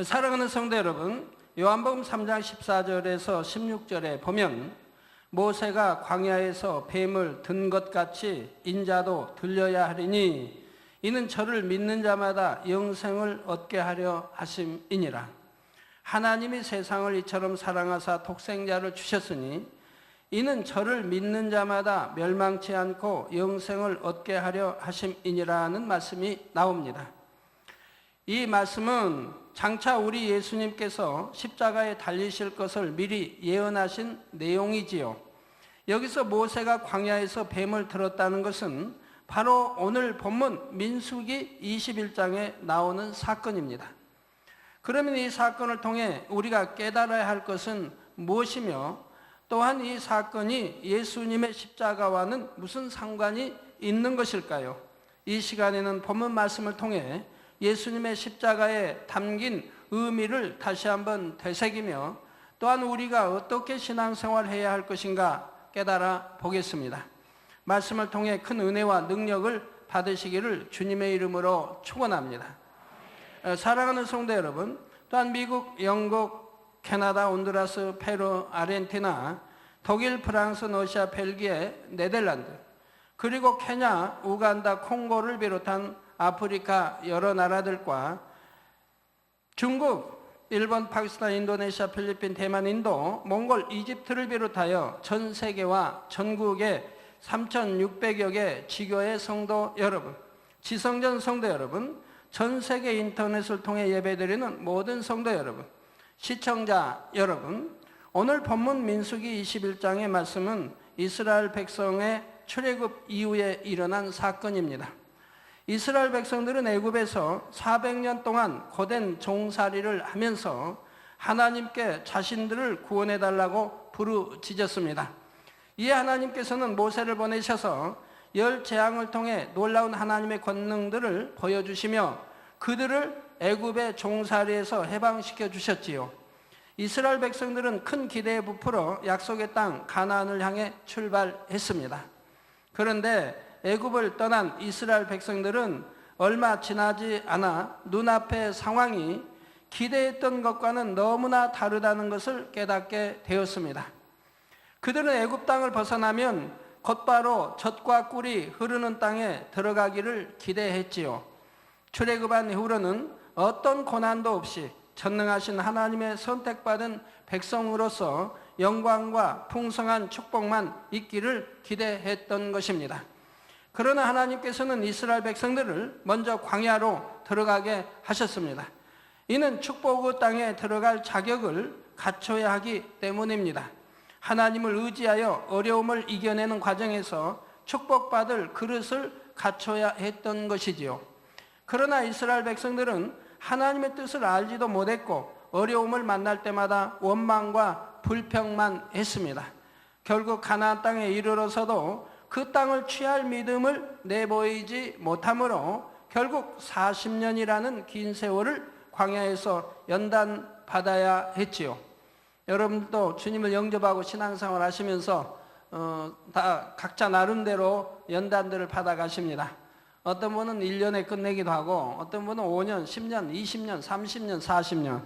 사랑하는 성도 여러분, 요한복음 3장 14절에서 16절에 보면 모세가 광야에서 뱀을 든 것 같이 인자도 들려야 하리니 이는 저를 믿는 자마다 영생을 얻게 하려 하심이니라. 하나님이 세상을 이처럼 사랑하사 독생자를 주셨으니 이는 저를 믿는 자마다 멸망치 않고 영생을 얻게 하려 하심이니라는 말씀이 나옵니다. 이 말씀은 장차 우리 예수님께서 십자가에 달리실 것을 미리 예언하신 내용이지요. 여기서 모세가 광야에서 뱀을 들었다는 것은 바로 오늘 본문 민수기 21장에 나오는 사건입니다. 그러면 이 사건을 통해 우리가 깨달아야 할 것은 무엇이며 또한 이 사건이 예수님의 십자가와는 무슨 상관이 있는 것일까요? 이 시간에는 본문 말씀을 통해 예수님의 십자가에 담긴 의미를 다시 한번 되새기며 또한 우리가 어떻게 신앙생활을 해야 할 것인가 깨달아 보겠습니다. 말씀을 통해 큰 은혜와 능력을 받으시기를 주님의 이름으로 축원합니다. 사랑하는 성도 여러분, 또한 미국, 영국, 캐나다, 온두라스, 페루, 아르헨티나, 독일, 프랑스, 러시아, 벨기에, 네덜란드, 그리고 케냐, 우간다, 콩고를 비롯한 아프리카 여러 나라들과 중국, 일본, 파키스탄, 인도네시아, 필리핀, 대만, 인도, 몽골, 이집트를 비롯하여 전 세계와 전국의 3,600여 개 지교의 성도 여러분, 지성전 성도 여러분, 전 세계 인터넷을 통해 예배드리는 모든 성도 여러분, 시청자 여러분, 오늘 본문 민수기 21장의 말씀은 이스라엘 백성의 출애굽 이후에 일어난 사건입니다. 이스라엘 백성들은 애굽에서 400년 동안 고된 종살이를 하면서 하나님께 자신들을 구원해달라고 부르짖었습니다. 이에 하나님께서는 모세를 보내셔서 10 재앙을 통해 놀라운 하나님의 권능들을 보여주시며 그들을 애굽의 종살이에서 해방시켜 주셨지요. 이스라엘 백성들은 큰 기대에 부풀어 약속의 땅 가나안을 향해 출발했습니다. 그런데 애굽을 떠난 이스라엘 백성들은 얼마 지나지 않아 눈앞의 상황이 기대했던 것과는 너무나 다르다는 것을 깨닫게 되었습니다. 그들은 애굽 땅을 벗어나면 곧바로 젖과 꿀이 흐르는 땅에 들어가기를 기대했지요. 출애굽한 이후로는 어떤 고난도 없이 전능하신 하나님의 선택받은 백성으로서 영광과 풍성한 축복만 있기를 기대했던 것입니다. 그러나 하나님께서는 이스라엘 백성들을 먼저 광야로 들어가게 하셨습니다. 이는 축복의 땅에 들어갈 자격을 갖춰야 하기 때문입니다. 하나님을 의지하여 어려움을 이겨내는 과정에서 축복받을 그릇을 갖춰야 했던 것이지요. 그러나 이스라엘 백성들은 하나님의 뜻을 알지도 못했고 어려움을 만날 때마다 원망과 불평만 했습니다. 결국 가나안 땅에 이르러서도 그 땅을 취할 믿음을 내보이지 못하므로 결국 40년이라는 긴 세월을 광야에서 연단받아야 했지요. 여러분도 주님을 영접하고 신앙생활 하시면서 다 각자 나름대로 연단들을 받아가십니다. 어떤 분은 1년에 끝내기도 하고 어떤 분은 5년, 10년, 20년, 30년, 40년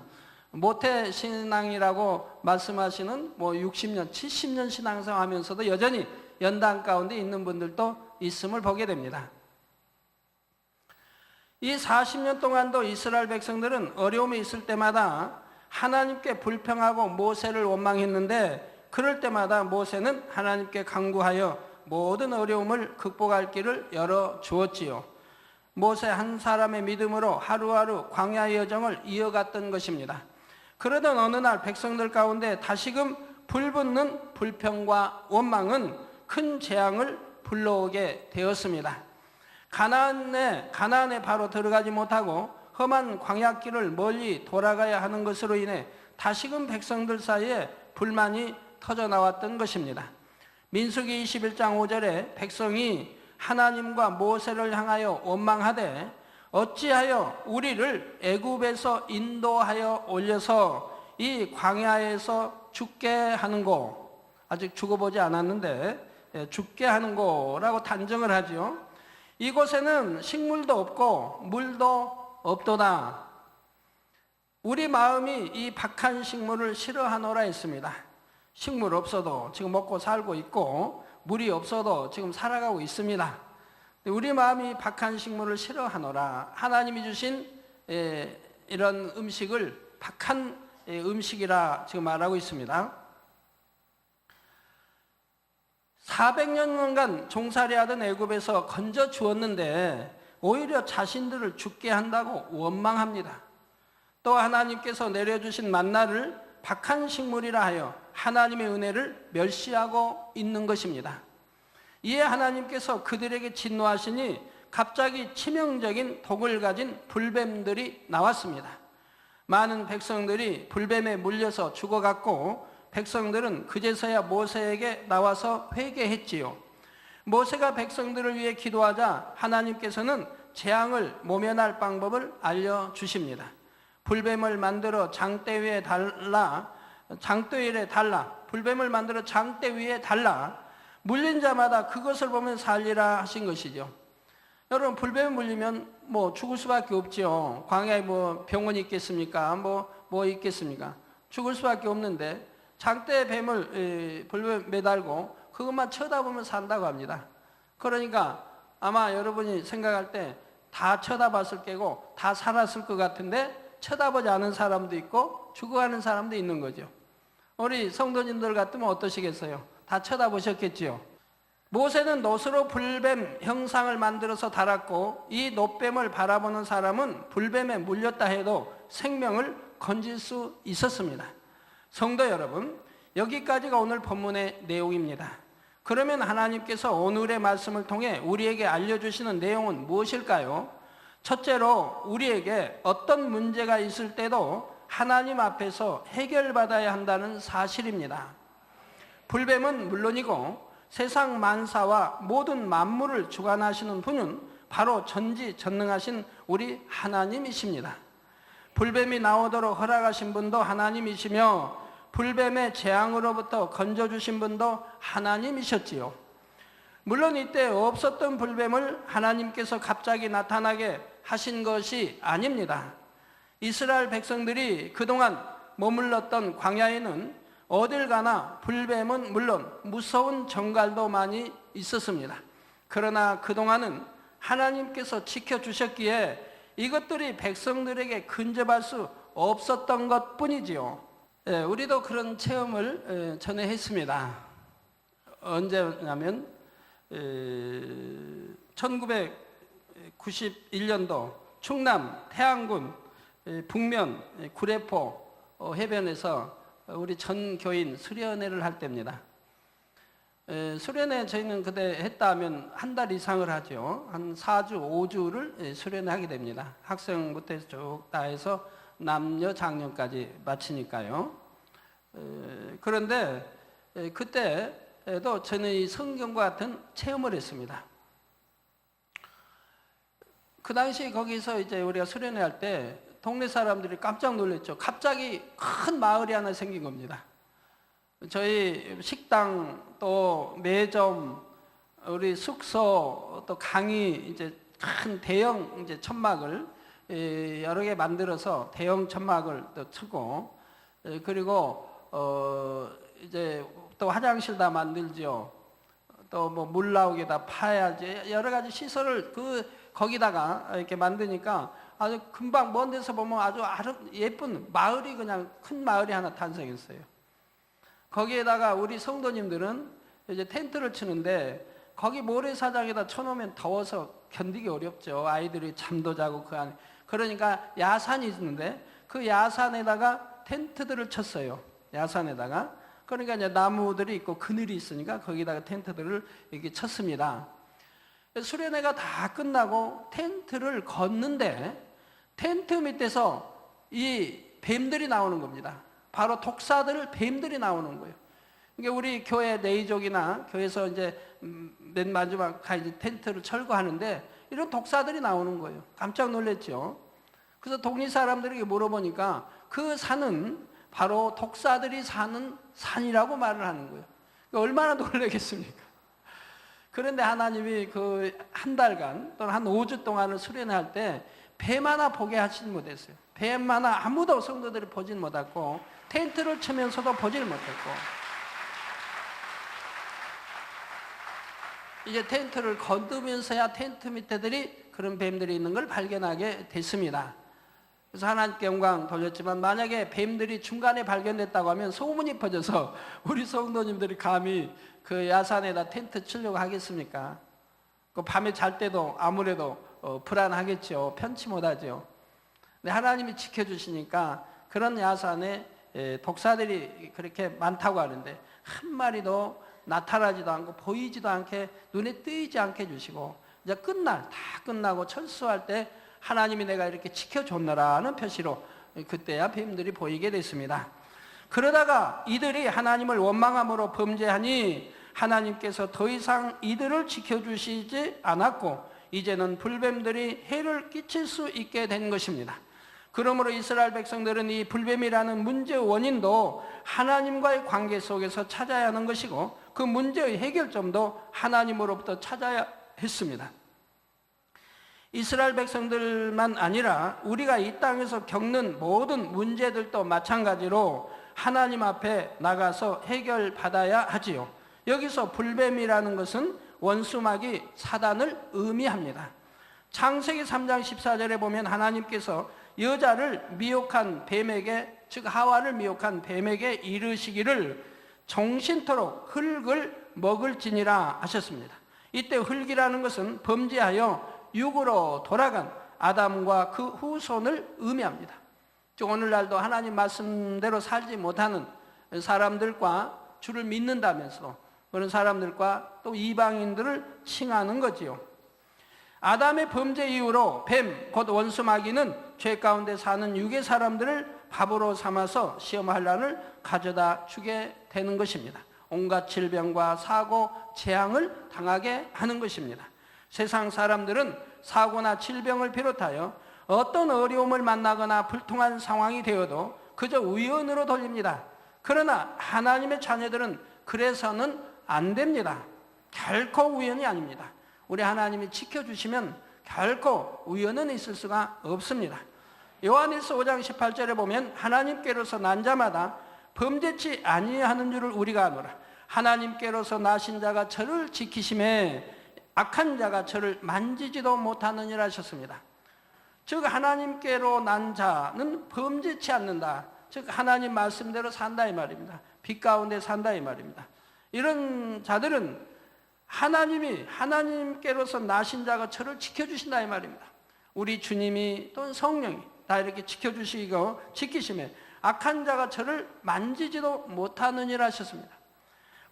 모태 신앙이라고 말씀하시는 60년, 70년 신앙생활 하면서도 여전히 연단 가운데 있는 분들도 있음을 보게 됩니다. 이 40년 동안도 이스라엘 백성들은 어려움이 있을 때마다 하나님께 불평하고 모세를 원망했는데 그럴 때마다 모세는 하나님께 간구하여 모든 어려움을 극복할 길을 열어주었지요. 모세 한 사람의 믿음으로 하루하루 광야의 여정을 이어갔던 것입니다. 그러던 어느 날 백성들 가운데 다시금 불붙는 불평과 원망은 큰 재앙을 불러오게 되었습니다. 가나안에 바로 들어가지 못하고 험한 광야길을 멀리 돌아가야 하는 것으로 인해 다시금 백성들 사이에 불만이 터져나왔던 것입니다. 민수기 21장 5절에 백성이 하나님과 모세를 향하여 원망하되 어찌하여 우리를 애굽에서 인도하여 올려서 이 광야에서 죽게 하는고, 아직 죽어보지 않았는데 죽게 하는고라고 단정을 하죠. 이곳에는 식물도 없고 물도 없도다. 우리 마음이 이 박한 식물을 싫어하노라 했습니다. 식물 없어도 지금 먹고 살고 있고 물이 없어도 지금 살아가고 있습니다. 우리 마음이 박한 식물을 싫어하노라. 하나님이 주신 이런 음식을 박한 음식이라 지금 말하고 있습니다. 400년간 종살이하던 애굽에서 건져 주었는데 오히려 자신들을 죽게 한다고 원망합니다. 또 하나님께서 내려주신 만나를 박한 식물이라 하여 하나님의 은혜를 멸시하고 있는 것입니다. 이에 하나님께서 그들에게 진노하시니 갑자기 치명적인 독을 가진 불뱀들이 나왔습니다. 많은 백성들이 불뱀에 물려서 죽어갔고 백성들은 그제서야 모세에게 나와서 회개했지요. 모세가 백성들을 위해 기도하자 하나님께서는 재앙을 모면할 방법을 알려주십니다. 불뱀을 만들어 장대 위에 달라, 불뱀을 만들어 장대 위에 달라 물린 자마다 그것을 보면 살리라 하신 것이죠. 여러분, 불뱀에 물리면 뭐 죽을 수밖에 없죠. 광야에 뭐 병원이 있겠습니까? 뭐 있겠습니까? 죽을 수밖에 없는데 장대에 불뱀 매달고 그것만 쳐다보면 산다고 합니다. 그러니까 아마 여러분이 생각할 때 다 쳐다봤을 게고 다 살았을 것 같은데 쳐다보지 않은 사람도 있고 죽어가는 사람도 있는 거죠. 우리 성도님들 같으면 어떠시겠어요? 다 쳐다보셨겠지요. 모세는 놋으로 불뱀 형상을 만들어서 달았고 이 놋뱀을 바라보는 사람은 불뱀에 물렸다 해도 생명을 건질 수 있었습니다. 성도 여러분, 여기까지가 오늘 본문의 내용입니다. 그러면 하나님께서 오늘의 말씀을 통해 우리에게 알려주시는 내용은 무엇일까요? 첫째로 우리에게 어떤 문제가 있을 때도 하나님 앞에서 해결받아야 한다는 사실입니다. 불뱀은 물론이고 세상 만사와 모든 만물을 주관하시는 분은 바로 전지전능하신 우리 하나님이십니다. 불뱀이 나오도록 허락하신 분도 하나님이시며 불뱀의 재앙으로부터 건져주신 분도 하나님이셨지요. 물론 이때 없었던 불뱀을 하나님께서 갑자기 나타나게 하신 것이 아닙니다. 이스라엘 백성들이 그동안 머물렀던 광야에는 어딜 가나 불뱀은 물론 무서운 정갈도 많이 있었습니다. 그러나 그동안은 하나님께서 지켜주셨기에 이것들이 백성들에게 근접할 수 없었던 것뿐이지요. 우리도 그런 체험을 전에 했습니다. 언제냐면 1991년도 충남 태안군 북면 구례포 해변에서 우리 전 교인 수련회를 할 때입니다. 수련회 저희는 그때 했다 하면 한 달 이상을 하죠. 한 4주, 5주를 수련회 하게 됩니다. 학생부터 쭉 다 해서 남녀 장년까지 마치니까요. 그런데 그때도 저는 이 성경과 같은 체험을 했습니다. 그 당시 거기서 이제 우리가 수련회 할 때 동네 사람들이 깜짝 놀랐죠. 갑자기 큰 마을이 하나 생긴 겁니다. 저희 식당 또 매점, 우리 숙소 또 강의 이제 큰 대형 이제 천막을 여러 개 만들어서 대형 천막을 또 치고 그리고 이제 또 화장실 다 만들죠. 또 뭐 물 나오게 다 파야지 여러 가지 시설을 거기다가 이렇게 만드니까 아주 금방 먼 데서 보면 아주 예쁜 마을이 그냥 큰 마을이 하나 탄생했어요. 거기에다가 우리 성도님들은 이제 텐트를 치는데 거기 모래사장에다 쳐놓으면 더워서 견디기 어렵죠. 아이들이 잠도 자고 그 안에. 그러니까 야산이 있는데 그 야산에다가 텐트들을 쳤어요. 야산에다가. 그러니까 이제 나무들이 있고 그늘이 있으니까 거기다가 텐트들을 이렇게 쳤습니다. 수련회가 다 끝나고 텐트를 걷는데 텐트 밑에서 이 뱀들이 나오는 겁니다. 바로 뱀들이 나오는 거예요. 그러니까 우리 교회 내이족이나 교회에서 이제 맨 마지막 이제 텐트를 철거하는데 이런 독사들이 나오는 거예요. 깜짝 놀랐죠. 그래서 동네 사람들에게 물어보니까 그 산은 바로 독사들이 사는 산이라고 말을 하는 거예요. 그러니까 얼마나 놀라겠습니까? 그런데 하나님이 그 한 달간 또는 한 5주 동안을 수련할 때 뱀 하나 보게 하진 못했어요. 뱀 하나 아무도 성도들이 보진 못했고 텐트를 치면서도 보질 못했고 이제 텐트를 건드면서야 텐트 밑에들이 그런 뱀들이 있는 걸 발견하게 됐습니다. 그래서 하나님께 영광 돌렸지만 만약에 뱀들이 중간에 발견됐다고 하면 소문이 퍼져서 우리 성도님들이 감히 그 야산에다 텐트 치려고 하겠습니까? 그 밤에 잘 때도 아무래도 불안하겠죠. 편치 못하죠. 근데 하나님이 지켜주시니까 그런 야산에 독사들이 그렇게 많다고 하는데 한 마리도 나타나지도 않고 보이지도 않게 눈에 띄지 않게 해주시고 이제 다 끝나고 철수할 때 하나님이 내가 이렇게 지켜줬노라는 표시로 그때야 뱀들이 보이게 됐습니다. 그러다가 이들이 하나님을 원망함으로 범죄하니 하나님께서 더 이상 이들을 지켜주시지 않았고 이제는 불뱀들이 해를 끼칠 수 있게 된 것입니다. 그러므로 이스라엘 백성들은 이 불뱀이라는 문제의 원인도 하나님과의 관계 속에서 찾아야 하는 것이고 그 문제의 해결점도 하나님으로부터 찾아야 했습니다. 이스라엘 백성들만 아니라 우리가 이 땅에서 겪는 모든 문제들도 마찬가지로 하나님 앞에 나가서 해결받아야 하지요. 여기서 불뱀이라는 것은 원수마귀 사단을 의미합니다. 창세기 3장 14절에 보면 하나님께서 여자를 미혹한 뱀에게, 즉 하와를 미혹한 뱀에게 이르시기를 종신토록 흙을 먹을지니라 하셨습니다. 이때 흙이라는 것은 범죄하여 육으로 돌아간 아담과 그 후손을 의미합니다. 즉 오늘날도 하나님 말씀대로 살지 못하는 사람들과 주를 믿는다면서 그런 사람들과 또 이방인들을 칭하는 거지요. 아담의 범죄 이후로 뱀, 곧 원수마귀는 죄 가운데 사는 육의 사람들을 밥으로 삼아서 시험환란을 가져다 주게 되는 것입니다. 온갖 질병과 사고, 재앙을 당하게 하는 것입니다. 세상 사람들은 사고나 질병을 비롯하여 어떤 어려움을 만나거나 불통한 상황이 되어도 그저 우연으로 돌립니다. 그러나 하나님의 자녀들은 그래서는 안 됩니다. 결코 우연이 아닙니다. 우리 하나님이 지켜주시면 결코 우연은 있을 수가 없습니다. 요한일서 5장 18절에 보면 하나님께로서 난 자마다 범죄치 아니하는 줄을 우리가 아노라. 하나님께로서 나신 자가 저를 지키심에 악한 자가 저를 만지지도 못하느니라 하셨습니다. 즉 하나님께로 난 자는 범죄치 않는다. 즉 하나님 말씀대로 산다 이 말입니다. 빛 가운데 산다 이 말입니다. 이런 자들은 하나님께로서 나신 자가 저를 지켜주신다 이 말입니다. 우리 주님이 또는 성령이 다 이렇게 지켜주시고 지키심에 악한 자가 저를 만지지도 못하느니라 하셨습니다.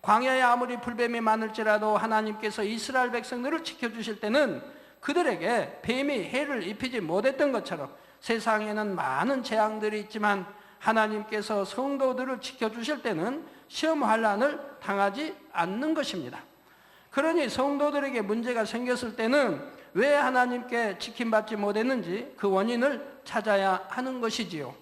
광야에 아무리 불뱀이 많을지라도 하나님께서 이스라엘 백성들을 지켜주실 때는 그들에게 뱀이 해를 입히지 못했던 것처럼 세상에는 많은 재앙들이 있지만 하나님께서 성도들을 지켜주실 때는 시험 환란을 당하지 않는 것입니다. 그러니 성도들에게 문제가 생겼을 때는 왜 하나님께 지킴받지 못했는지 그 원인을 찾아야 하는 것이지요.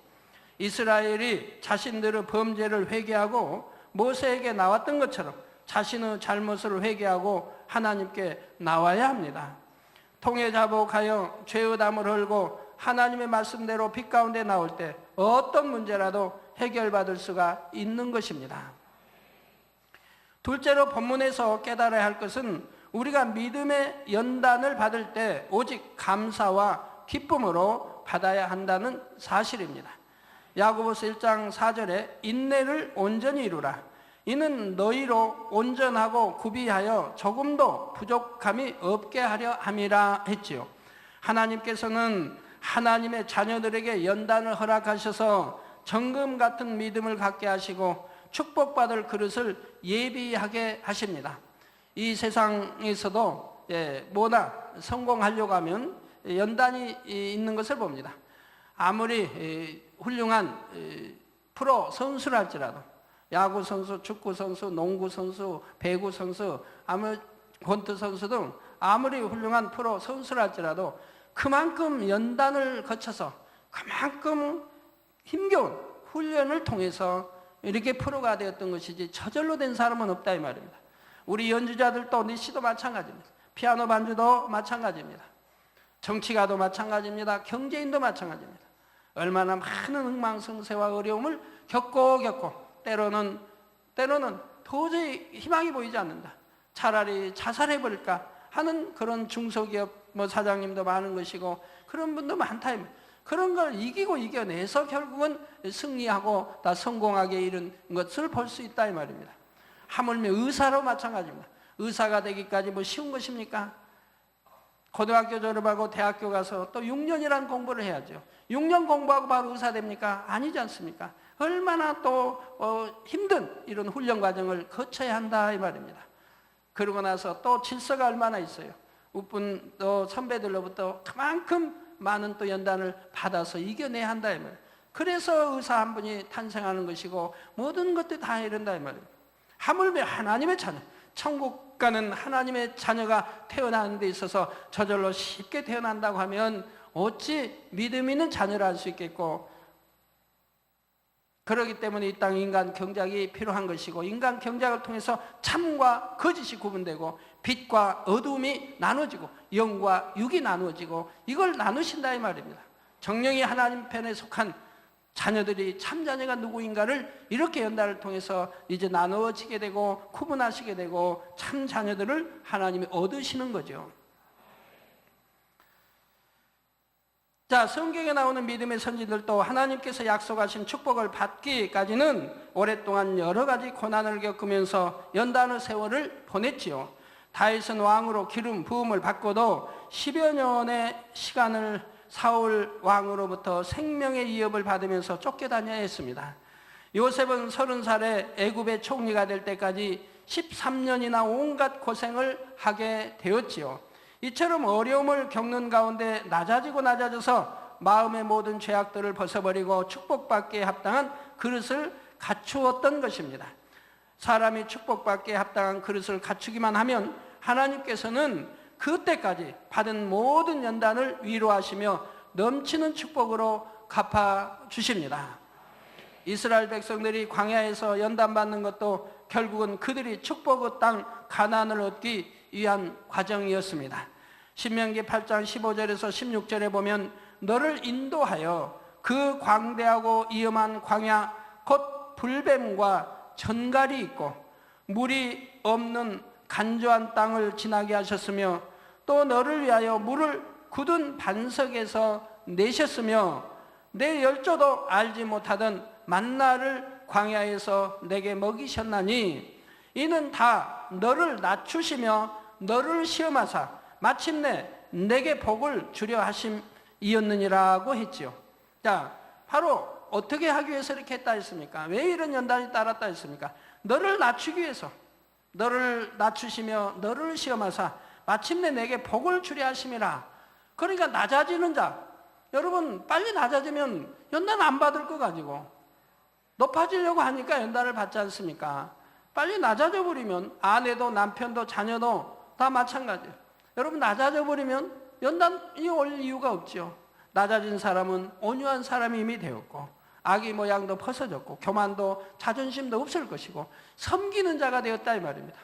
이스라엘이 자신들의 범죄를 회개하고 모세에게 나왔던 것처럼 자신의 잘못을 회개하고 하나님께 나와야 합니다. 통에 자복하여 죄의 담을 헐고 하나님의 말씀대로 빛 가운데 나올 때 어떤 문제라도 해결받을 수가 있는 것입니다. 둘째로 본문에서 깨달아야 할 것은 우리가 믿음의 연단을 받을 때 오직 감사와 기쁨으로 받아야 한다는 사실입니다. 야고보서 1장 4절에 인내를 온전히 이루라. 이는 너희로 온전하고 구비하여 조금도 부족함이 없게 하려 함이라 했지요. 하나님께서는 하나님의 자녀들에게 연단을 허락하셔서 정금 같은 믿음을 갖게 하시고 축복받을 그릇을 예비하게 하십니다. 이 세상에서도 뭐나 성공하려고 하면 연단이 있는 것을 봅니다. 아무리 훌륭한 프로 선수랄지라도 야구 선수, 축구 선수, 농구 선수, 배구 선수, 권투 선수 등 아무리 훌륭한 프로 선수랄지라도 그만큼 연단을 거쳐서 그만큼 힘겨운 훈련을 통해서 이렇게 프로가 되었던 것이지 저절로 된 사람은 없다 이 말입니다. 우리 연주자들도 니씨도 마찬가지입니다. 피아노 반주도 마찬가지입니다. 정치가도 마찬가지입니다. 경제인도 마찬가지입니다. 얼마나 많은 흥망성쇠와 어려움을 겪고 때로는 도저히 희망이 보이지 않는다. 차라리 자살해버릴까 하는 그런 중소기업 사장님도 많은 것이고 그런 분도 많다. 그런 걸 이겨내서 결국은 승리하고 다 성공하게 이른 것을 볼 수 있다 이 말입니다. 하물며 의사로 마찬가지입니다. 의사가 되기까지 쉬운 것입니까? 고등학교 졸업하고 대학교 가서 또 6년이라는 공부를 해야죠. 6년 공부하고 바로 의사 됩니까? 아니지 않습니까? 얼마나 또 힘든 이런 훈련 과정을 거쳐야 한다 이 말입니다. 그러고 나서 또 질서가 얼마나 있어요. 우쁜 또 선배들로부터 그만큼 많은 또 연단을 받아서 이겨내야 한다 이 말이에요. 그래서 의사 한 분이 탄생하는 것이고 모든 것들이 다 이른다 이 말이에요. 하물며 하나님의 자녀, 천국 가는 하나님의 자녀가 태어나는 데 있어서 저절로 쉽게 태어난다고 하면 어찌 믿음 있는 자녀를 할 수 있겠고, 그렇기 때문에 이 땅 인간 경작이 필요한 것이고, 인간 경작을 통해서 참과 거짓이 구분되고 빛과 어두움이 나눠지고 영과 육이 나누어지고 이걸 나누신다 이 말입니다. 정령이 하나님 편에 속한 자녀들이 참 자녀가 누구인가를 이렇게 연단을 통해서 이제 나누어지게 되고 구분하시게 되고 참 자녀들을 하나님이 얻으시는 거죠. 자, 성경에 나오는 믿음의 선지들도 하나님께서 약속하신 축복을 받기까지는 오랫동안 여러 가지 고난을 겪으면서 연단의 세월을 보냈지요. 다윗은 왕으로 기름 부음을 받고도 10여 년의 시간을 사울 왕으로부터 생명의 위협을 받으면서 쫓겨다녀야 했습니다. 요셉은 30살에 애굽의 총리가 될 때까지 13년이나 온갖 고생을 하게 되었지요. 이처럼 어려움을 겪는 가운데 낮아져서 마음의 모든 죄악들을 벗어버리고 축복받기에 합당한 그릇을 갖추었던 것입니다. 사람이 축복받기에 합당한 그릇을 갖추기만 하면 하나님께서는 그때까지 받은 모든 연단을 위로하시며 넘치는 축복으로 갚아주십니다. 이스라엘 백성들이 광야에서 연단받는 것도 결국은 그들이 축복의 땅 가나안을 얻기 위한 과정이었습니다. 신명기 8장 15절에서 16절에 보면 너를 인도하여 그 광대하고 위험한 광야 곧 불뱀과 전갈이 있고 물이 없는 간조한 땅을 지나게 하셨으며 또 너를 위하여 물을 굳은 반석에서 내셨으며 내 열조도 알지 못하던 만나를 광야에서 내게 먹이셨나니 이는 다 너를 낮추시며 너를 시험하사 마침내 내게 복을 주려 하심이었느니라고 했지요. 자, 바로 어떻게 하기 위해서 이렇게 했다 했습니까? 왜 이런 연단이 따랐다 했습니까? 너를 낮추기 위해서, 너를 낮추시며 너를 시험하사 마침내 내게 복을 주려 하심이라. 그러니까 낮아지는 자, 여러분 빨리 낮아지면 연단 안 받을 거 가지고 높아지려고 하니까 연단을 받지 않습니까? 빨리 낮아져 버리면 아내도 남편도 자녀도 다 마찬가지예요. 여러분 낮아져 버리면 연단이 올 이유가 없죠. 낮아진 사람은 온유한 사람이 이미 되었고 아기 모양도 벗어졌고 교만도 자존심도 없을 것이고 섬기는 자가 되었다 이 말입니다.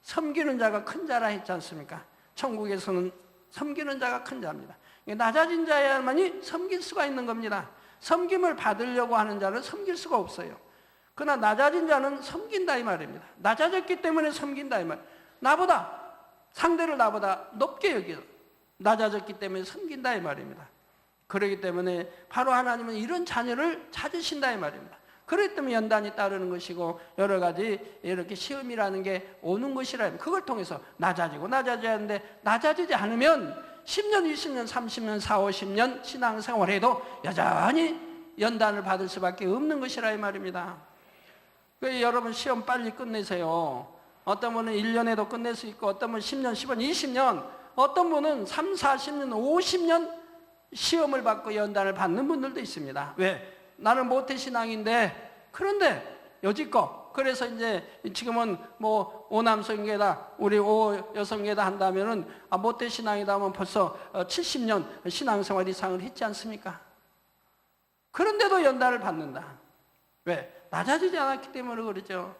섬기는 자가 큰 자라 했지 않습니까? 천국에서는 섬기는 자가 큰 자입니다. 낮아진 자야만이 섬길 수가 있는 겁니다. 섬김을 받으려고 하는 자는 섬길 수가 없어요. 그러나 낮아진 자는 섬긴다 이 말입니다. 낮아졌기 때문에 섬긴다 이 말. 상대를 나보다 높게 여겨 낮아졌기 때문에 섬긴다 이 말입니다. 그렇기 때문에 바로 하나님은 이런 자녀를 찾으신다 이 말입니다. 그렇기 때문에 연단이 따르는 것이고 여러 가지 이렇게 시험이라는 게 오는 것이라. 그걸 통해서 낮아져야 하는데 낮아지지 않으면 10년, 20년, 30년, 40, 50년 신앙생활해도 여전히 연단을 받을 수밖에 없는 것이라 이 말입니다. 그래서 여러분 시험 빨리 끝내세요. 어떤 분은 1년에도 끝낼 수 있고 어떤 분은 10년, 10년, 20년, 어떤 분은 3, 40년, 50년 시험을 받고 연단을 받는 분들도 있습니다. 왜? 나는 모태신앙인데 그런데 여지껏 그래서 이제 지금은 뭐 오남성계다 우리 오여성계다 한다면은 모태신앙이다 하면 벌써 70년 신앙생활 이상을 했지 않습니까? 그런데도 연단을 받는다. 왜? 낮아지지 않았기 때문에 그러죠.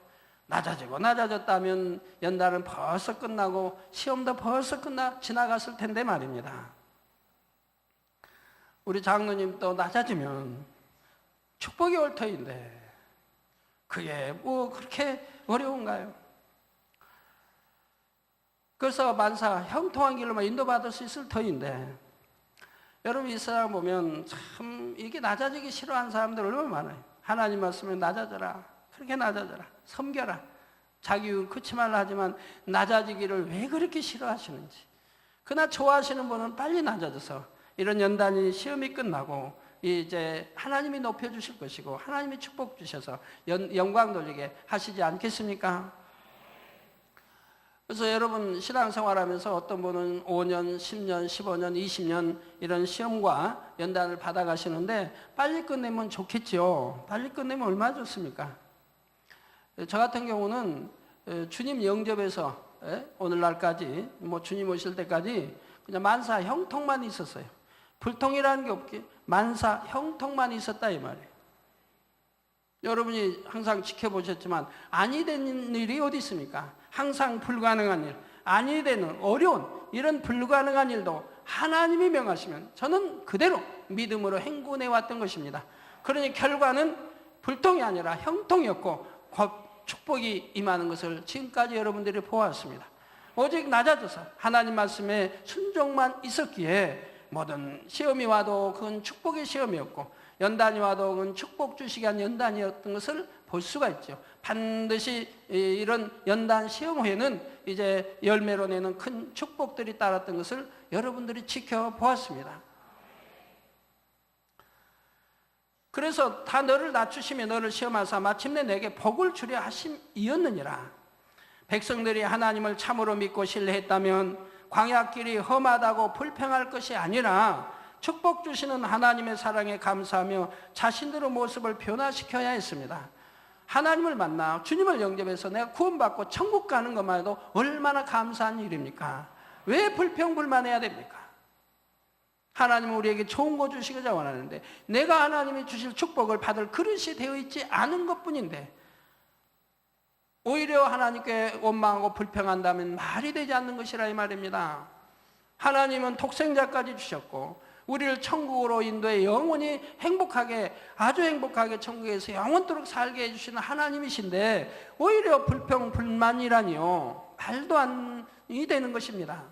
낮아졌다면 연단은 벌써 끝나고 시험도 벌써 지나갔을 텐데 말입니다. 우리 장로님도 낮아지면 축복이 올 터인데 그게 뭐 그렇게 어려운가요? 그래서 만사 형통한 길로만 인도받을 수 있을 터인데, 여러분 이 세상 보면 참 이게 낮아지기 싫어하는 사람들 얼마나 많아요. 하나님 말씀에 낮아져라, 그렇게 낮아져라, 섬겨라. 자기 그치말로 하지만 낮아지기를 왜 그렇게 싫어하시는지. 그러나 좋아하시는 분은 빨리 낮아져서 이런 연단이 시험이 끝나고 이제 하나님이 높여주실 것이고 하나님이 축복 주셔서 영광 돌리게 하시지 않겠습니까? 그래서 여러분 신앙생활하면서 어떤 분은 5년, 10년, 15년, 20년 이런 시험과 연단을 받아가시는데 빨리 끝내면 좋겠죠. 빨리 끝내면 얼마나 좋습니까? 저 같은 경우는 주님 영접에서 오늘날까지 뭐 주님 오실 때까지 그냥 만사 형통만 있었어요. 불통이라는 게 없게 만사 형통만 있었다 이 말이에요. 여러분이 항상 지켜보셨지만 아니 되는 일이 어디 있습니까? 항상 불가능한 일, 아니 되는 어려운 이런 불가능한 일도 하나님이 명하시면 저는 그대로 믿음으로 행군해 왔던 것입니다. 그러니 결과는 불통이 아니라 형통이었고 축복이 임하는 것을 지금까지 여러분들이 보았습니다. 오직 낮아져서 하나님 말씀에 순종만 있었기에 모든 시험이 와도 그건 축복의 시험이었고 연단이 와도 그건 축복 주시기 위한 연단이었던 것을 볼 수가 있죠. 반드시 이런 연단 시험 후에는 이제 열매로 내는 큰 축복들이 따랐던 것을 여러분들이 지켜보았습니다. 그래서 다 너를 낮추시며 너를 시험하사 마침내 내게 복을 주려 하심이었느니라. 백성들이 하나님을 참으로 믿고 신뢰했다면 광야길이 험하다고 불평할 것이 아니라 축복 주시는 하나님의 사랑에 감사하며 자신들의 모습을 변화시켜야 했습니다. 하나님을 만나 주님을 영접해서 내가 구원받고 천국 가는 것만 해도 얼마나 감사한 일입니까? 왜 불평불만해야 됩니까? 하나님은 우리에게 좋은 거 주시고자 원하는데 내가 하나님이 주실 축복을 받을 그릇이 되어 있지 않은 것뿐인데 오히려 하나님께 원망하고 불평한다면 말이 되지 않는 것이라 이 말입니다. 하나님은 독생자까지 주셨고 우리를 천국으로 인도해 영원히 행복하게 아주 행복하게 천국에서 영원토록 살게 해주시는 하나님이신데 오히려 불평 불만이라니요 말도 안 되는 것입니다.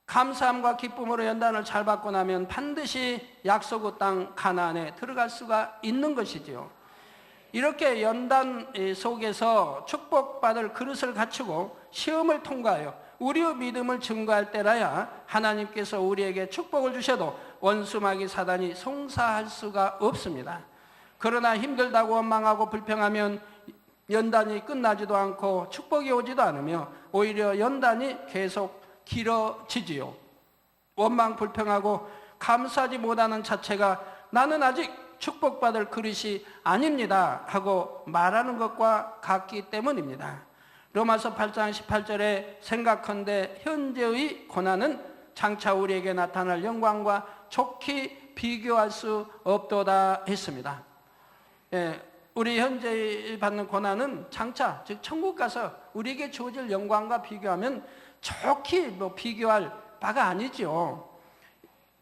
감사함과 기쁨으로 연단을 잘 받고 나면 반드시 약속의 땅 가나안에 들어갈 수가 있는 것이지요. 이렇게 연단 속에서 축복받을 그릇을 갖추고 시험을 통과하여 우리의 믿음을 증거할 때라야 하나님께서 우리에게 축복을 주셔도 원수마귀 사단이 송사할 수가 없습니다. 그러나 힘들다고 원망하고 불평하면 연단이 끝나지도 않고 축복이 오지도 않으며 오히려 연단이 계속 길어지지요. 원망 불평하고 감사하지 못하는 자체가 나는 아직 축복받을 그릇이 아닙니다 하고 말하는 것과 같기 때문입니다. 로마서 8장 18절에 생각컨대 현재의 고난은 장차 우리에게 나타날 영광과 좋게 비교할 수 없도다 했습니다. 우리 현재 받는 고난은 장차 즉 천국 가서 우리에게 주어질 영광과 비교하면 좋게 비교할 바가 아니죠.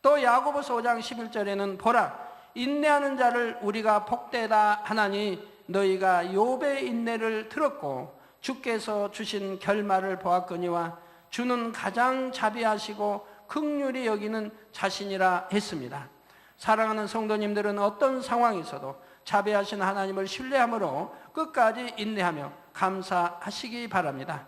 또 야고보서 5장 11절에는 보라 인내하는 자를 우리가 복되다 하나니 너희가 욥의 인내를 들었고 주께서 주신 결말을 보았거니와 주는 가장 자비하시고 긍휼히 여기는 자신이라 했습니다. 사랑하는 성도님들은 어떤 상황에서도 자비하신 하나님을 신뢰함으로 끝까지 인내하며 감사하시기 바랍니다.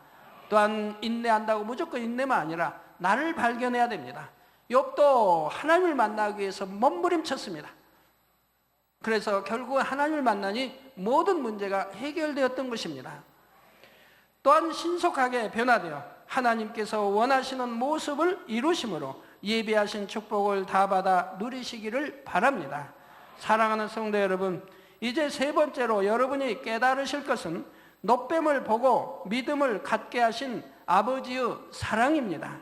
또한 인내한다고 무조건 인내만 아니라 나를 발견해야 됩니다. 욥도 하나님을 만나기 위해서 몸부림쳤습니다. 그래서 결국 하나님을 만나니 모든 문제가 해결되었던 것입니다. 또한 신속하게 변화되어 하나님께서 원하시는 모습을 이루심으로 예비하신 축복을 다 받아 누리시기를 바랍니다. 사랑하는 성도 여러분, 이제 세 번째로 여러분이 깨달으실 것은 놋뱀을 보고 믿음을 갖게 하신 아버지의 사랑입니다.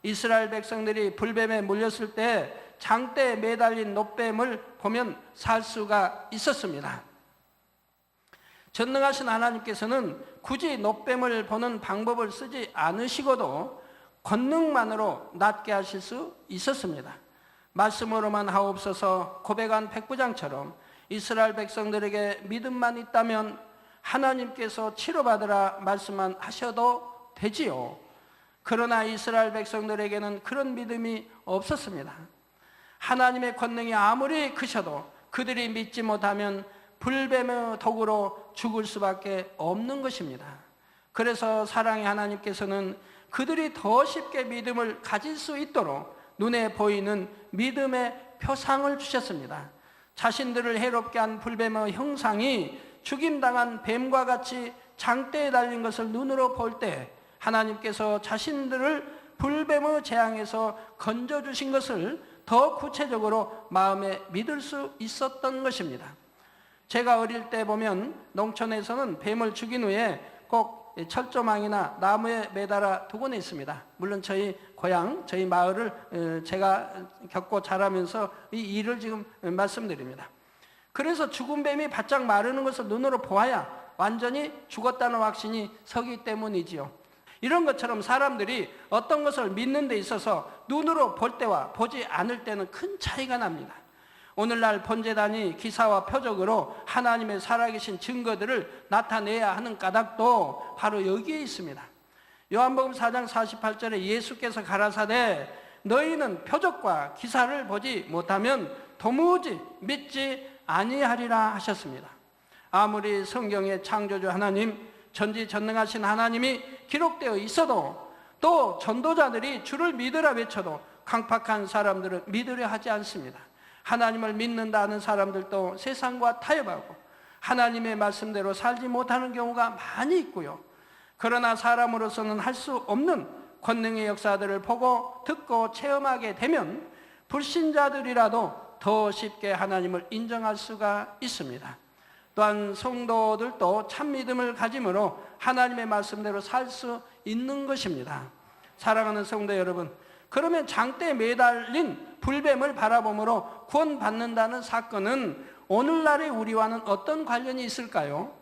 이스라엘 백성들이 불뱀에 물렸을 때 장대에 매달린 놋뱀을 보면 살 수가 있었습니다. 전능하신 하나님께서는 굳이 놋뱀을 보는 방법을 쓰지 않으시고도 권능만으로 낫게 하실 수 있었습니다. 말씀으로만 하옵소서 고백한 백부장처럼 이스라엘 백성들에게 믿음만 있다면 하나님께서 치료받으라 말씀만 하셔도 되지요. 그러나 이스라엘 백성들에게는 그런 믿음이 없었습니다. 하나님의 권능이 아무리 크셔도 그들이 믿지 못하면 불뱀의 독으로 죽을 수밖에 없는 것입니다. 그래서 사랑의 하나님께서는 그들이 더 쉽게 믿음을 가질 수 있도록 눈에 보이는 믿음의 표상을 주셨습니다. 자신들을 해롭게 한 불뱀의 형상이 죽임당한 뱀과 같이 장대에 달린 것을 눈으로 볼 때 하나님께서 자신들을 불뱀의 재앙에서 건져주신 것을 더 구체적으로 마음에 믿을 수 있었던 것입니다. 제가 어릴 때 보면 농촌에서는 뱀을 죽인 후에 꼭 철조망이나 나무에 매달아 두곤 했습니다. 물론 저희 고향, 저희 마을을 제가 겪고 자라면서 이 일을 지금 말씀드립니다. 그래서 죽은 뱀이 바짝 마르는 것을 눈으로 보아야 완전히 죽었다는 확신이 서기 때문이지요. 이런 것처럼 사람들이 어떤 것을 믿는 데 있어서 눈으로 볼 때와 보지 않을 때는 큰 차이가 납니다. 오늘날 번제단이 기사와 표적으로 하나님의 살아계신 증거들을 나타내야 하는 까닭도 바로 여기에 있습니다. 요한복음 4장 48절에 예수께서 가라사대 너희는 표적과 기사를 보지 못하면 도무지 믿지 아니하리라 하셨습니다. 아무리 성경의 창조주 하나님, 전지전능하신 하나님이 기록되어 있어도 또 전도자들이 주를 믿으라 외쳐도 강팍한 사람들은 믿으려 하지 않습니다. 하나님을 믿는다는 사람들도 세상과 타협하고 하나님의 말씀대로 살지 못하는 경우가 많이 있고요. 그러나 사람으로서는 할 수 없는 권능의 역사들을 보고 듣고 체험하게 되면 불신자들이라도 더 쉽게 하나님을 인정할 수가 있습니다. 또한 성도들도 참 믿음을 가짐으로 하나님의 말씀대로 살 수 있는 것입니다. 사랑하는 성도 여러분, 그러면 장대에 매달린 불뱀을 바라봄으로 구원받는다는 사건은 오늘날의 우리와는 어떤 관련이 있을까요?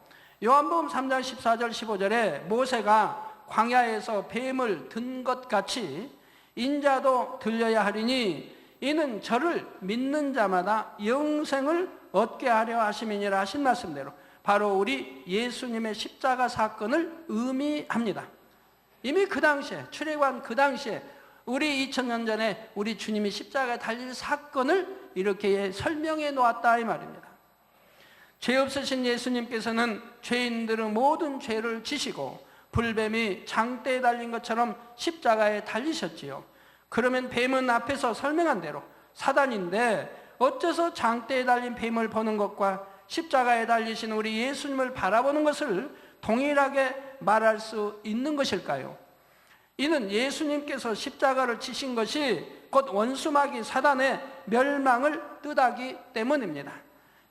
요한복음 3장 14절 15절에 모세가 광야에서 뱀을 든 것 같이 인자도 들려야 하리니 이는 저를 믿는 자마다 영생을 얻게 하려 하심이니라 하신 말씀대로 바로 우리 예수님의 십자가 사건을 의미합니다. 이미 그 당시에 출애굽한 그 당시에 우리 2000년 전에 우리 주님이 십자가에 달릴 사건을 이렇게 설명해 놓았다 이 말입니다. 죄 없으신 예수님께서는 죄인들의 모든 죄를 지시고 불뱀이 장대에 달린 것처럼 십자가에 달리셨지요. 그러면 뱀은 앞에서 설명한 대로 사단인데 어째서 장대에 달린 뱀을 보는 것과 십자가에 달리신 우리 예수님을 바라보는 것을 동일하게 말할 수 있는 것일까요? 이는 예수님께서 십자가를 지신 것이 곧 원수마귀 사단의 멸망을 뜻하기 때문입니다.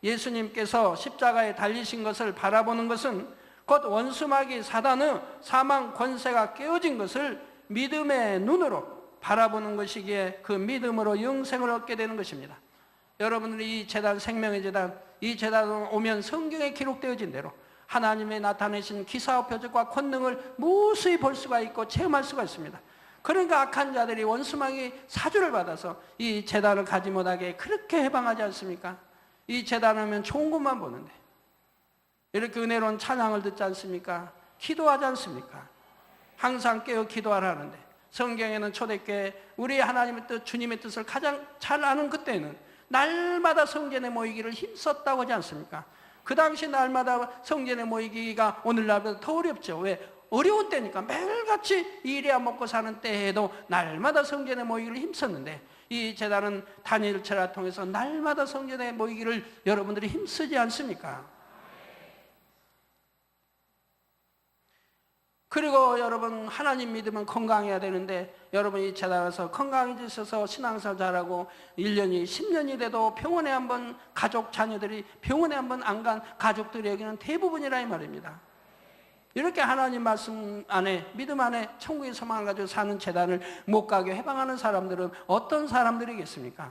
예수님께서 십자가에 달리신 것을 바라보는 것은 곧 원수마귀 사단의 사망 권세가 깨어진 것을 믿음의 눈으로 바라보는 것이기에 그 믿음으로 영생을 얻게 되는 것입니다. 여러분들이 이 제단, 생명의 제단, 이 제단으로 오면 성경에 기록되어진 대로 하나님의 나타내신 기사와 표적과 권능을 무수히 볼 수가 있고 체험할 수가 있습니다. 그러니까 악한 자들이 원수마귀 사주를 받아서 이 제단을 가지 못하게 그렇게 해방하지 않습니까? 이 제단을 하면 좋은 것만 보는데 이렇게 은혜로운 찬양을 듣지 않습니까? 기도하지 않습니까? 항상 깨어 기도하라는데 성경에는 초대교회 우리 하나님의 뜻, 주님의 뜻을 가장 잘 아는 그때는 날마다 성전에 모이기를 힘썼다고 하지 않습니까? 그 당시 날마다 성전에 모이기가 오늘날보다 더 어렵죠. 왜? 어려운 때니까 매일같이 일해야 먹고 사는 때에도 날마다 성전에 모이기를 힘썼는데 이 제단은 다니엘 철학을 통해서 날마다 성전에 모이기를 여러분들이 힘쓰지 않습니까? 그리고 여러분 하나님 믿으면 건강해야 되는데 여러분 이 제단에서 건강해지셔서 신앙생활 잘하고 1년이 10년이 돼도 병원에 한번 가족 자녀들이 병원에 한번 안 간 가족들이 여기는 대부분이라 이 말입니다. 이렇게 하나님 말씀 안에 믿음 안에 천국의 소망을 가지고 사는 제단을 못 가게 해방하는 사람들은 어떤 사람들이겠습니까?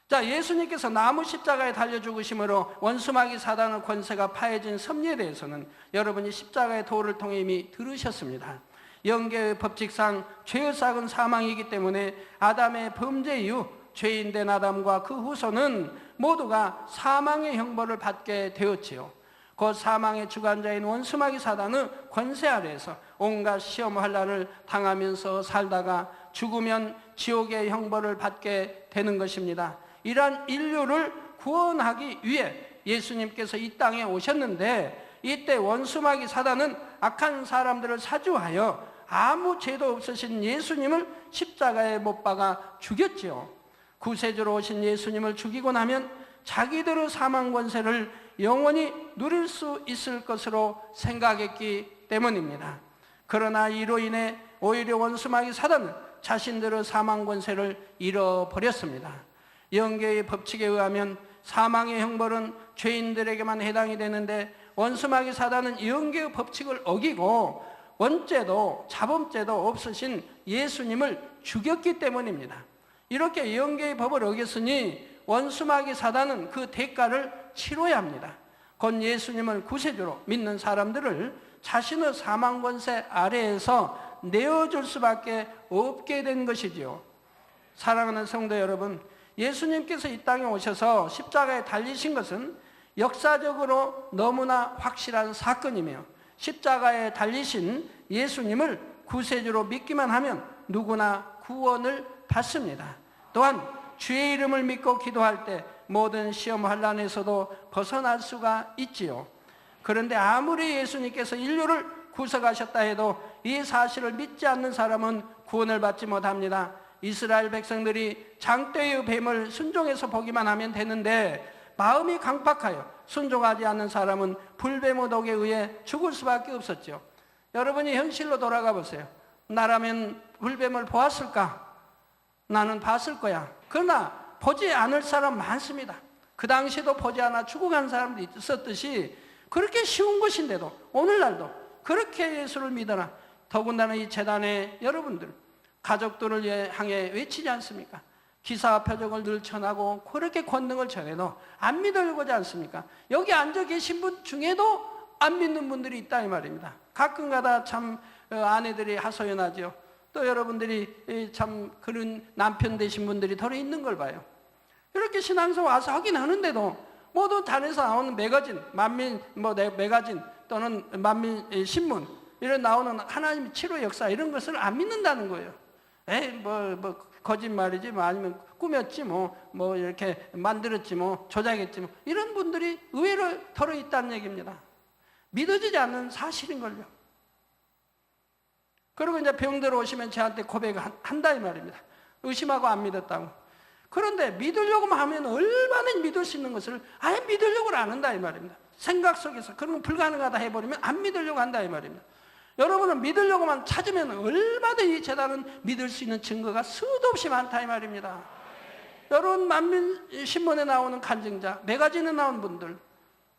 자, 예수님께서 나무 십자가에 달려 죽으심으로 원수마귀 사단의 권세가 파해진 섭리에 대해서는 여러분이 십자가의 도를 통해 이미 들으셨습니다. 영계의 법칙상 죄의 삭은 사망이기 때문에 아담의 범죄 이후 죄인된 아담과 그 후손은 모두가 사망의 형벌을 받게 되었지요. 곧 사망의 주관자인 원수마귀 사단의 권세 아래에서 온갖 시험 환난을 당하면서 살다가 죽으면 지옥의 형벌을 받게 되는 것입니다. 이러한 인류를 구원하기 위해 예수님께서 이 땅에 오셨는데, 이때 원수마귀 사단은 악한 사람들을 사주하여 아무 죄도 없으신 예수님을 십자가에 못 박아 죽였지요. 구세주로 오신 예수님을 죽이고 나면 자기들의 사망 권세를 영원히 누릴 수 있을 것으로 생각했기 때문입니다. 그러나 이로 인해 오히려 원수마귀 사단은 자신들의 사망 권세를 잃어버렸습니다. 영계의 법칙에 의하면 사망의 형벌은 죄인들에게만 해당이 되는데, 원수마귀 사단은 영계의 법칙을 어기고 원죄도 자범죄도 없으신 예수님을 죽였기 때문입니다. 이렇게 영계의 법을 어겼으니 원수마귀 사단은 그 대가를 치러야 합니다. 곧 예수님을 구세주로 믿는 사람들을 자신의 사망 권세 아래에서 내어줄 수밖에 없게 된 것이지요. 사랑하는 성도 여러분, 예수님께서 이 땅에 오셔서 십자가에 달리신 것은 역사적으로 너무나 확실한 사건이며, 십자가에 달리신 예수님을 구세주로 믿기만 하면 누구나 구원을 받습니다. 또한 주의 이름을 믿고 기도할 때 모든 시험 환난에서도 벗어날 수가 있지요. 그런데 아무리 예수님께서 인류를 구속하셨다 해도 이 사실을 믿지 않는 사람은 구원을 받지 못합니다. 이스라엘 백성들이 장대의 뱀을 순종해서 보기만 하면 되는데, 마음이 강팍하여 순종하지 않는 사람은 불뱀의 독에 의해 죽을 수밖에 없었죠. 여러분이 현실로 돌아가 보세요. 나라면 불뱀을 보았을까? 나는 봤을 거야. 그러나 보지 않을 사람 많습니다. 그 당시에도 보지 않아 죽어간 사람도 있었듯이, 그렇게 쉬운 것인데도 오늘날도 그렇게 예수를 믿어라. 더군다나 이 재단에 여러분들 가족들을 향해 외치지 않습니까? 기사 표적을 늘 전하고 그렇게 권능을 전해도 안 믿으려고 하지 않습니까? 여기 앉아 계신 분 중에도 안 믿는 분들이 있다 이 말입니다. 가끔가다 참 아내들이 하소연하죠. 또 여러분들이 참 그런 남편 되신 분들이 덜어 있는 걸 봐요. 이렇게 신앙서 와서 하긴 하는데도 모두 단에서 나오는 매거진, 만민 매거진 또는 만민 신문 이런 나오는 하나님의 치료 역사 이런 것을 안 믿는다는 거예요. 거짓말이지 뭐 아니면 꾸몄지 뭐 이렇게 만들었지 뭐 조작했지 뭐 이런 분들이 의외로 덜어 있다는 얘기입니다. 믿어지지 않는 사실인걸요. 그리고 이제 병들어 오시면 저한테 고백한다 이 말입니다. 의심하고 안 믿었다고. 그런데 믿으려고만 하면 얼마나 믿을 수 있는 것을 아예 믿으려고 안 한다 이 말입니다. 생각 속에서 그런 건 불가능하다 해버리면 안 믿으려고 한다 이 말입니다. 여러분은 믿으려고만 찾으면 얼마든지 재단은 믿을 수 있는 증거가 수도 없이 많다 이 말입니다. 여러분 만민신문에 나오는 간증자, 매거진에 나온 분들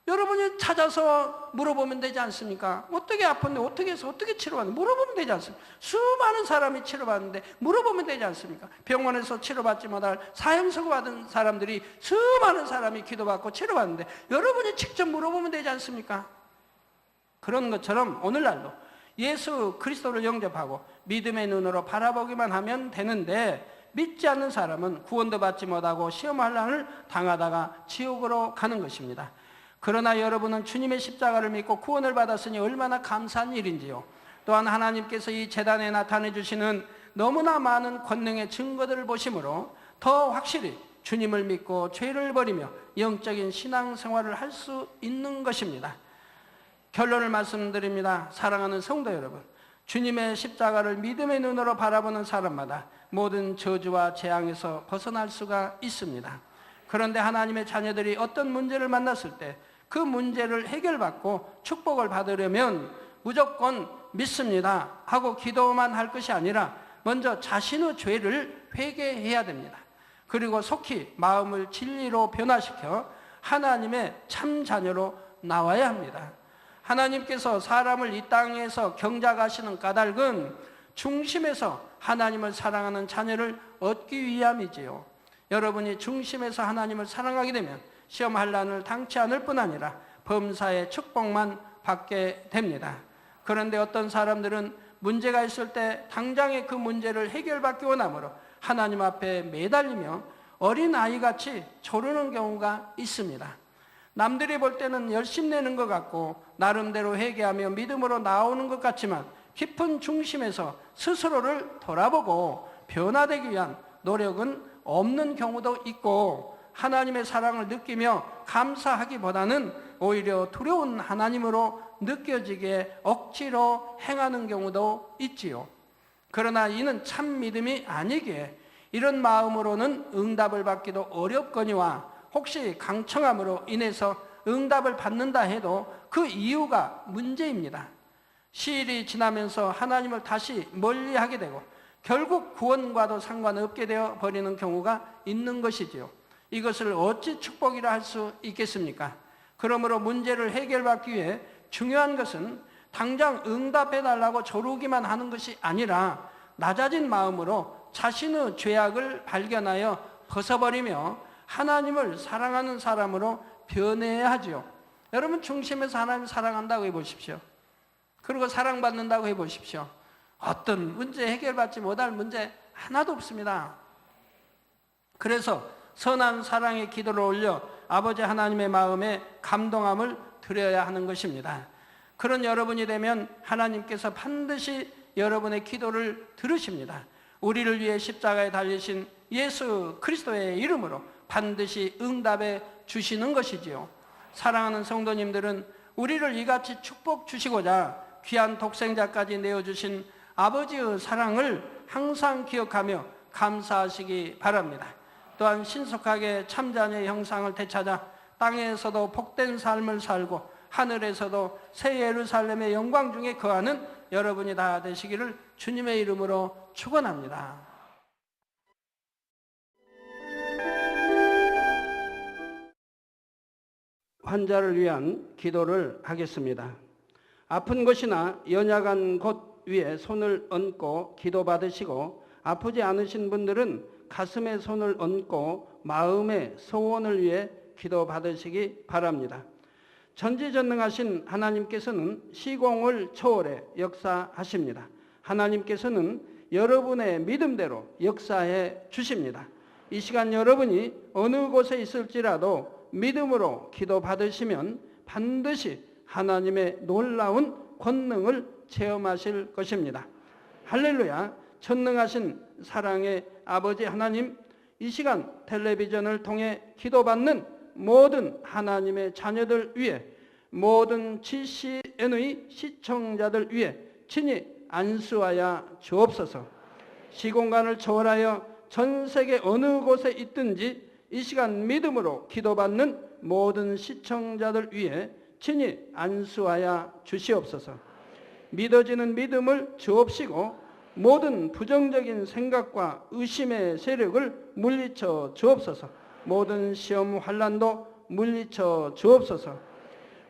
여러분이 찾아서 물어보면 되지 않습니까? 어떻게 아픈데 어떻게 해서 어떻게 치료받는데 물어보면 되지 않습니까? 수많은 사람이 치료받는데 물어보면 되지 않습니까? 병원에서 치료받지 못할 사형선고 받은 사람들이 수많은 사람이 기도받고 치료받는데 여러분이 직접 물어보면 되지 않습니까? 그런 것처럼 오늘날도 예수 그리스도를 영접하고 믿음의 눈으로 바라보기만 하면 되는데, 믿지 않는 사람은 구원도 받지 못하고 시험 환난을 당하다가 지옥으로 가는 것입니다. 그러나 여러분은 주님의 십자가를 믿고 구원을 받았으니 얼마나 감사한 일인지요. 또한 하나님께서 이 제단에 나타내 주시는 너무나 많은 권능의 증거들을 보심으로 더 확실히 주님을 믿고 죄를 버리며 영적인 신앙생활을 할 수 있는 것입니다. 결론을 말씀드립니다. 사랑하는 성도 여러분, 주님의 십자가를 믿음의 눈으로 바라보는 사람마다 모든 저주와 재앙에서 벗어날 수가 있습니다. 그런데 하나님의 자녀들이 어떤 문제를 만났을 때 그 문제를 해결받고 축복을 받으려면 무조건 믿습니다 하고 기도만 할 것이 아니라 먼저 자신의 죄를 회개해야 됩니다. 그리고 속히 마음을 진리로 변화시켜 하나님의 참 자녀로 나와야 합니다. 하나님께서 사람을 이 땅에서 경작하시는 까닭은 중심에서 하나님을 사랑하는 자녀를 얻기 위함이지요. 여러분이 중심에서 하나님을 사랑하게 되면 시험 환난을 당치 않을 뿐 아니라 범사의 축복만 받게 됩니다. 그런데 어떤 사람들은 문제가 있을 때 당장에 그 문제를 해결받기 원하므로 하나님 앞에 매달리며 어린아이같이 조르는 경우가 있습니다. 남들이 볼 때는 열심내는 것 같고 나름대로 회개하며 믿음으로 나오는 것 같지만 깊은 중심에서 스스로를 돌아보고 변화되기 위한 노력은 없는 경우도 있고, 하나님의 사랑을 느끼며 감사하기보다는 오히려 두려운 하나님으로 느껴지게 억지로 행하는 경우도 있지요. 그러나 이는 참 믿음이 아니기에 이런 마음으로는 응답을 받기도 어렵거니와, 혹시 강청함으로 인해서 응답을 받는다 해도 그 이유가 문제입니다. 시일이 지나면서 하나님을 다시 멀리하게 되고 결국 구원과도 상관없게 되어 버리는 경우가 있는 것이지요. 이것을 어찌 축복이라 할 수 있겠습니까? 그러므로 문제를 해결받기 위해 중요한 것은 당장 응답해달라고 조르기만 하는 것이 아니라 낮아진 마음으로 자신의 죄악을 발견하여 벗어버리며 하나님을 사랑하는 사람으로 변해야 하지요. 여러분, 중심에서 하나님을 사랑한다고 해보십시오. 그리고 사랑받는다고 해보십시오. 어떤 문제 해결받지 못할 문제 하나도 없습니다. 그래서 선한 사랑의 기도를 올려 아버지 하나님의 마음에 감동함을 드려야 하는 것입니다. 그런 여러분이 되면 하나님께서 반드시 여러분의 기도를 들으십니다. 우리를 위해 십자가에 달리신 예수 그리스도의 이름으로 반드시 응답해 주시는 것이지요. 사랑하는 성도님들은 우리를 이같이 축복 주시고자 귀한 독생자까지 내어주신 아버지의 사랑을 항상 기억하며 감사하시기 바랍니다. 또한 신속하게 참자녀의 형상을 되찾아 땅에서도 복된 삶을 살고 하늘에서도 새 예루살렘의 영광 중에 거하는 여러분이 다 되시기를 주님의 이름으로 축원합니다. 환자를 위한 기도를 하겠습니다. 아픈 곳이나 연약한 곳 위에 손을 얹고 기도받으시고, 아프지 않으신 분들은 가슴에 손을 얹고 마음의 소원을 위해 기도받으시기 바랍니다. 전지전능하신 하나님께서는 시공을 초월해 역사하십니다. 하나님께서는 여러분의 믿음대로 역사해 주십니다. 이 시간 여러분이 어느 곳에 있을지라도 믿음으로 기도받으시면 반드시 하나님의 놀라운 권능을 체험하실 것입니다. 할렐루야. 전능하신 사랑의 아버지 하나님, 이 시간 텔레비전을 통해 기도받는 모든 하나님의 자녀들 위해, 모든 GCN의 시청자들 위해 친히 안수하여 주옵소서. 시공간을 초월하여 전 세계 어느 곳에 있든지 이 시간 믿음으로 기도받는 모든 시청자들 위해 친히 안수하여 주시옵소서. 믿어지는 믿음을 주옵시고 모든 부정적인 생각과 의심의 세력을 물리쳐 주옵소서. 모든 시험 환난도 물리쳐 주옵소서.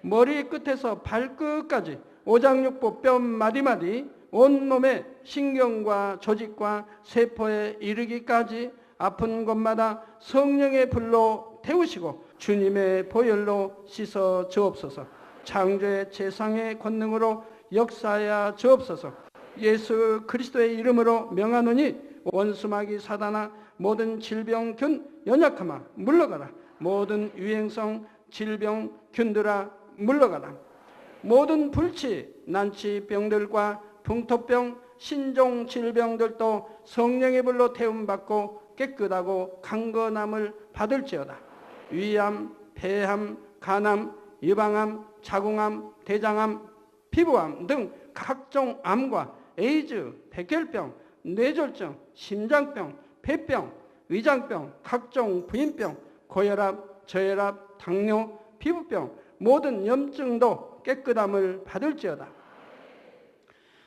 머리 끝에서 발끝까지 오장육부 뼈 마디마디 온몸의 신경과 조직과 세포에 이르기까지 아픈 곳마다 성령의 불로 태우시고 주님의 보혈로 씻어 주옵소서. 창조의 재상의 권능으로 역사하여 주옵소서. 예수 그리스도의 이름으로 명하노니 원수마귀 사단아, 모든 질병균 연약함아 물러가라. 모든 유행성 질병균들아 물러가라. 모든 불치 난치병들과 풍토병 신종 질병들도 성령의 불로 태움받고 깨끗하고 강건함을 받을지어다. 위암, 폐암, 간암, 유방암, 자궁암, 대장암, 피부암 등 각종 암과 에이즈, 백혈병, 뇌졸중, 심장병, 폐병, 위장병, 각종 부인병, 고혈압, 저혈압, 당뇨, 피부병, 모든 염증도 깨끗함을 받을지어다.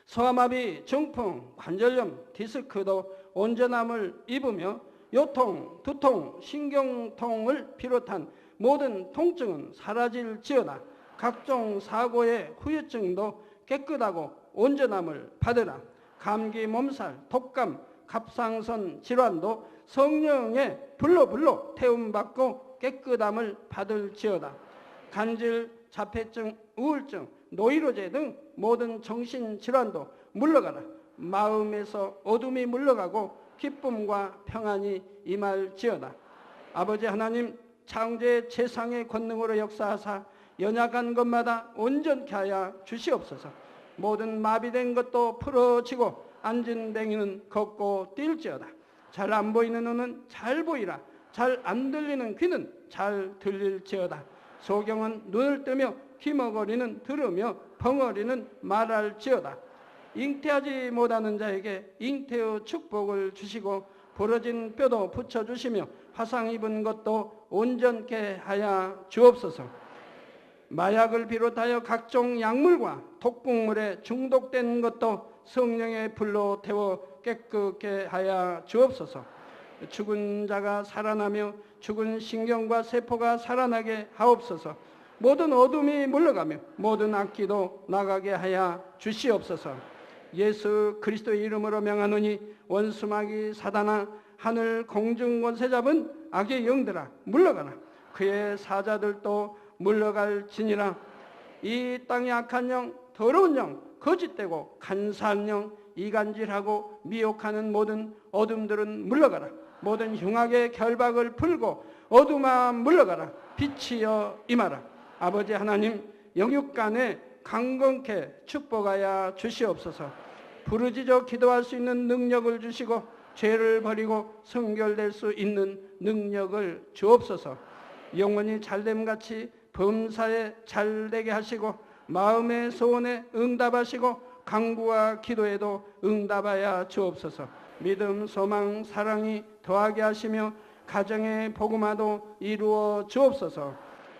소아마비, 중풍, 관절염, 디스크도 온전함을 입으며 요통, 두통, 신경통을 비롯한 모든 통증은 사라질지어다. 각종 사고의 후유증도 깨끗하고 온전함을 받으라. 감기, 몸살, 독감, 갑상선 질환도 성령의 불로 태움받고 깨끗함을 받을지어다. 간질, 자폐증, 우울증, 노이로제 등 모든 정신질환도 물러가라. 마음에서 어둠이 물러가고 기쁨과 평안이 임할지어다. 아버지 하나님, 창조의 최상의 권능으로 역사하사 연약한 것마다 온전케 하여 주시옵소서. 모든 마비된 것도 풀어지고 앉은 뱅이는 걷고 뛸지어다. 잘 안 보이는 눈은 잘 보이라. 잘 안 들리는 귀는 잘 들릴지어다. 소경은 눈을 뜨며 귀머거리는 들으며 벙어리는 말할지어다. 잉태하지 못하는 자에게 잉태의 축복을 주시고 부러진 뼈도 붙여주시며 화상 입은 것도 온전케 하여 주옵소서. 마약을 비롯하여 각종 약물과 독극물에 중독된 것도 성령의 불로 태워 깨끗게 하여 주옵소서. 죽은 자가 살아나며 죽은 신경과 세포가 살아나게 하옵소서. 모든 어둠이 물러가며 모든 악기도 나가게 하여 주시옵소서. 예수 그리스도의 이름으로 명하노니 원수마귀 사단아, 하늘 공중 권세 잡은 악의 영들아 물러가라. 그의 사자들도 물러갈지니라. 이 땅의 악한 영, 더러운 영, 거짓되고 간사한 영, 이간질하고 미혹하는 모든 어둠들은 물러가라. 모든 흉악의 결박을 풀고 어둠아 물러가라. 빛이여 임하라. 아버지 하나님, 영육간에 강건케 축복하여 주시옵소서. 부르짖어 기도할 수 있는 능력을 주시고 죄를 버리고 성결될 수 있는 능력을 주옵소서. 영원히 잘됨같이 범사에 잘되게 하시고 마음의 소원에 응답하시고 간구와 기도에도 응답하여 주옵소서. 믿음, 소망, 사랑이 더하게 하시며 가정의 복음화도 이루어 주옵소서.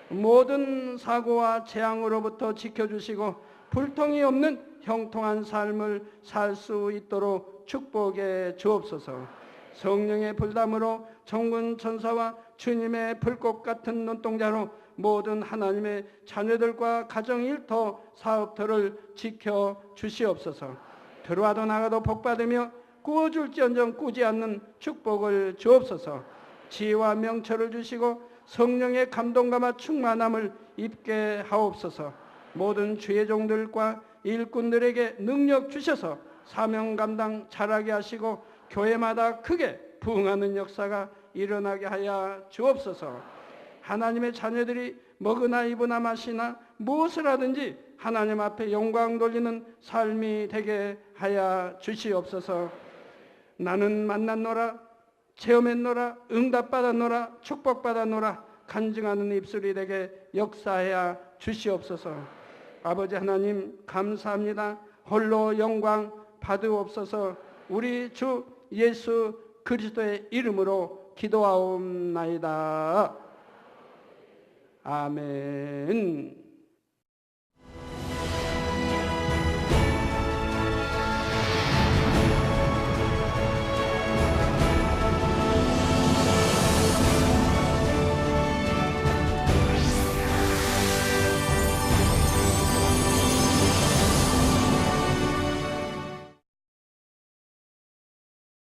모든 사고와 재앙으로부터 지켜주시고 불통이 없는 형통한 삶을 살 수 있도록 축복해 주옵소서. 성령의 불담으로 천군 천사와 주님의 불꽃 같은 눈동자로 모든 하나님의 자녀들과 가정 일터 사업터를 지켜 주시옵소서. 들어와도 나가도 복받으며 구워줄지언정 꾸지 않는 축복을 주옵소서. 지혜와 명철을 주시고 성령의 감동감화 충만함을 입게 하옵소서. 모든 주의 종들과 일꾼들에게 능력 주셔서 사명 감당 잘하게 하시고 교회마다 크게 부흥하는 역사가 일어나게 하여 주옵소서. 하나님의 자녀들이 먹으나 입으나 마시나 무엇을 하든지 하나님 앞에 영광 돌리는 삶이 되게 하여 주시옵소서. 나는 만났노라, 체험했노라, 응답받았노라, 축복받았노라 간증하는 입술이 되게 역사하여 주시옵소서. 아버지 하나님 감사합니다. 홀로 영광 받으옵소서. 우리 주 예수 그리스도의 이름으로 기도하옵나이다. 아멘.